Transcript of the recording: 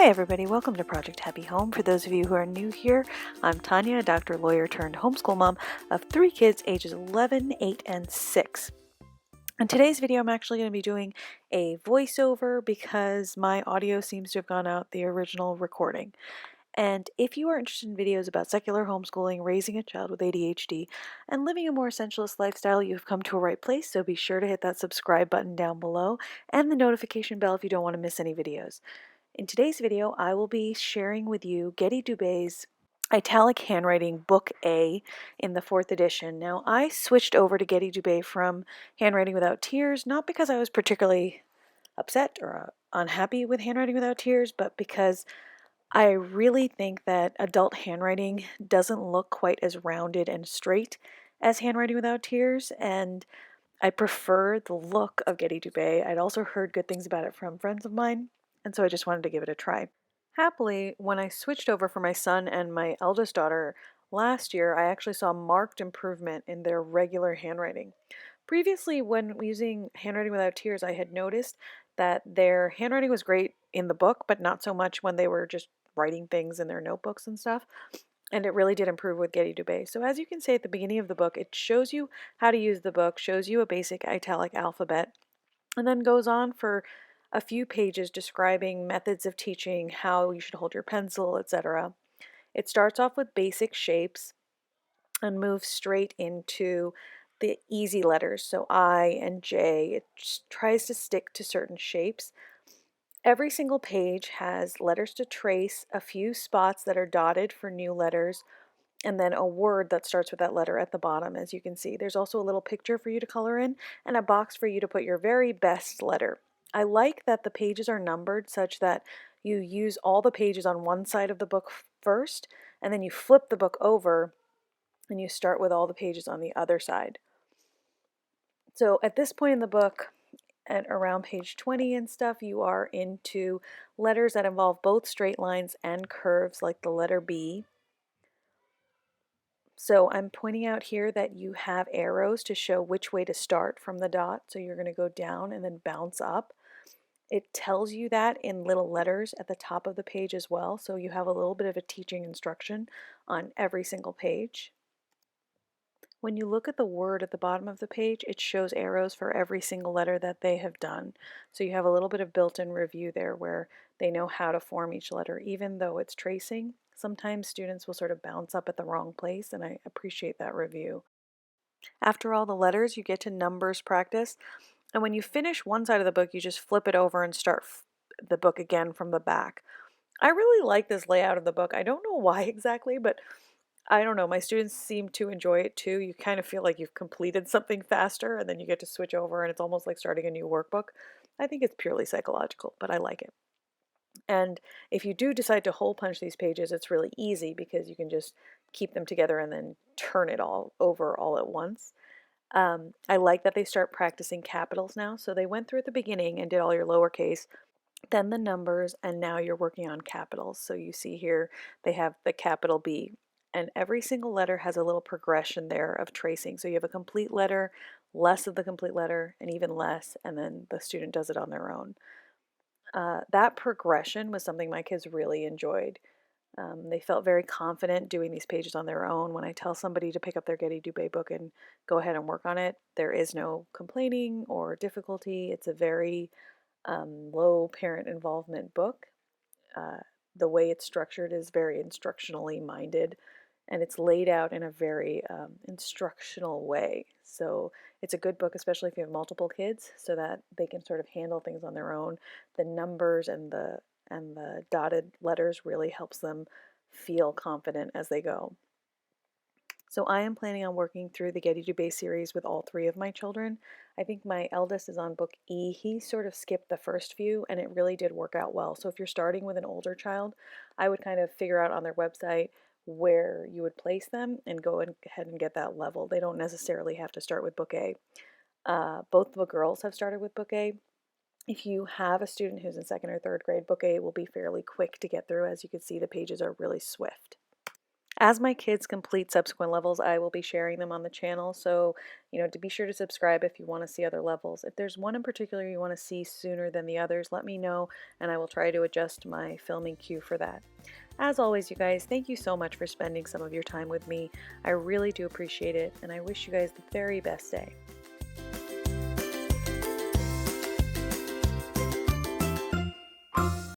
Hi everybody, welcome to Project Happy Home. For those of you who are new here, I'm Tanya, a doctor, lawyer turned homeschool mom of 3 kids ages 11, 8, and 6. In today's video, I'm actually going to be doing a voiceover because my audio seems to have gone out the original recording. And if you are interested in videos about secular homeschooling, raising a child with ADHD, and living a more essentialist lifestyle, you've come to a right place, so be sure to hit that subscribe button down below and the notification bell if you don't want to miss any videos. In today's video, I will be sharing with you Getty Dubay's Italic Handwriting Book A in the 4th edition. Now, I switched over to Getty Dubay from Handwriting Without Tears, not because I was particularly upset or unhappy with Handwriting Without Tears, but because I really think that adult handwriting doesn't look quite as rounded and straight as Handwriting Without Tears, and I prefer the look of Getty Dubay. I'd also heard good things about it from friends of mine, and so I just wanted to give it a try. Happily, when I switched over for my son and my eldest daughter last year, I actually saw marked improvement in their regular handwriting. Previously, when using Handwriting Without Tears, I had noticed that their handwriting was great in the book, but not so much when they were just writing things in their notebooks and stuff. And it really did improve with Getty Dubay. So as you can see at the beginning of the book, it shows you how to use the book, shows you a basic italic alphabet, and then goes on for a few pages describing methods of teaching, how you should hold your pencil, etc. It starts off with basic shapes and moves straight into the easy letters, so I and J. It just tries to stick to certain shapes. Every single page has letters to trace, a few spots that are dotted for new letters, and then a word that starts with that letter at the bottom, as you can see. There's also a little picture for you to color in and a box for you to put your very best letter. I like that the pages are numbered such that you use all the pages on one side of the book first, and then you flip the book over and you start with all the pages on the other side. So at this point in the book, at around page 20 and stuff, you are into letters that involve both straight lines and curves, like the letter B. So I'm pointing out here that you have arrows to show which way to start from the dot. So you're going to go down and then bounce up. It tells you that in little letters at the top of the page as well. So you have a little bit of a teaching instruction on every single page. When you look at the word at the bottom of the page, it shows arrows for every single letter that they have done. So you have a little bit of built-in review there where they know how to form each letter, even though it's tracing. Sometimes students will sort of bounce up at the wrong place, and I appreciate that review. After all the letters, you get to numbers practice. And when you finish one side of the book, you just flip it over and start the book again from the back. I really like this layout of the book. I don't know why exactly, but I don't know, my students seem to enjoy it too. You kind of feel like you've completed something faster and then you get to switch over and it's almost like starting a new workbook. I think it's purely psychological, but I like it. And if you do decide to hole punch these pages, it's really easy because you can just keep them together and then turn it all over all at once. I like that they start practicing capitals now. So they went through at the beginning and did all your lowercase, then the numbers, and now you're working on capitals. So you see here they have the capital B. And every single letter has a little progression there of tracing. So you have a complete letter, less of the complete letter, and even less, and then the student does it on their own. That progression was something my kids really enjoyed. They felt very confident doing these pages on their own. When I tell somebody to pick up their Getty Dubay book and go ahead and work on it, there is no complaining or difficulty. It's a very low parent involvement book. The way it's structured is very instructionally minded, and it's laid out in a very instructional way. So it's a good book, especially if you have multiple kids, so that they can sort of handle things on their own. The numbers and the dotted letters really helps them feel confident as they go. So I am planning on working through the Getty Dubay series with all 3 of my children. I think my eldest is on book E. He sort of skipped the first few and it really did work out well. So if you're starting with an older child, I would kind of figure out on their website where you would place them and go ahead and get that level. They don't necessarily have to start with book A. Both the girls have started with book A. If you have a student who's in 2nd or 3rd grade, book A will be fairly quick to get through. As you can see, the pages are really swift. As my kids complete subsequent levels, I will be sharing them on the channel, so to be sure to subscribe if you want to see other levels. If there's one in particular you want to see sooner than the others, let me know and I will try to adjust my filming queue for that. As always, you guys, thank you so much for spending some of your time with me. I really do appreciate it, and I wish you guys the very best day.